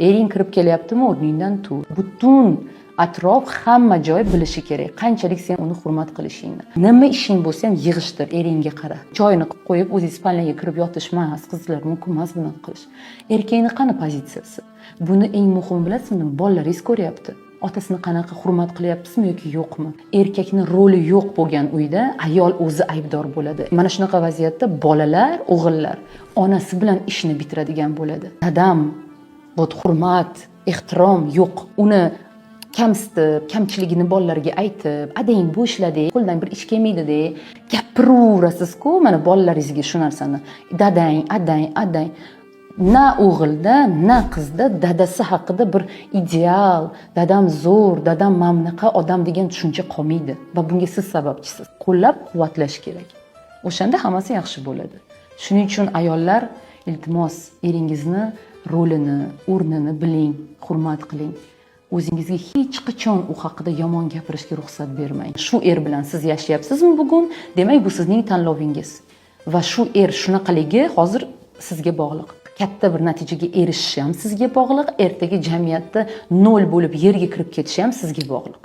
ering kirib kelyaptimi, o'rningdan tur. Butun atrof, hamma joy bilishi kerak qanchalik sen uni hurmat qilishingni. Nima ishing bo'lsa ham yig'ishtir, eringga qara. Choyni qo'yib o'zingiz spalniyaga kirib yotish emas, qizlar mumkin emas buni qilish. Erkakning qani pozitsiyasi? Buni eng muhimi bilasizmi, bolalaringiz ko'ryapti. Otasini qanaqa hurmat qilyapsizmi yoki yo'qmi? Erkakning roli yo'q bo'lgan uyda ayol o'zi aybdor bo'ladi. Mana shunaqa vaziyatda bolalar, o'g'illar onasi bilan ishni bitiradigan bo'ladi. Dadam bu hurmat, ehtirom yo'q. Uni kamsitib, kamchiligini bolalarga aytib, adang bu ishlading, qo'ldan bir ish kelmaydi-de, gapiraverasiz-ku, mana bolalaringizga shu narsani. Dadang, adang. Na o'g'ilda, na qizda dadasi haqida bir ideal, dadam zo'r, dadam mamnaqa odam degan tushuncha qolmaydi va bunga siz sababchisiz. Qo'llab-quvvatlash kerak. O'shanda hammasi yaxshi bo'ladi. Shuning uchun ayollar, iltimos, eringizni rolini, o'rnini biling, hurmat qiling. O'zingizga hech qachon u haqida yomon gapirishga ruxsat bermang. Shu bilan siz yashayapsizmi bugun? Demak, bu sizning tanlovingiz. Va shu shunaqaligi hozir sizga bog'liq. Katta bir natijaga erishishi ham sizga bog'liq, ertaga jamiyatda nol bo'lib yerga kirib ketishi ham sizga bog'liq.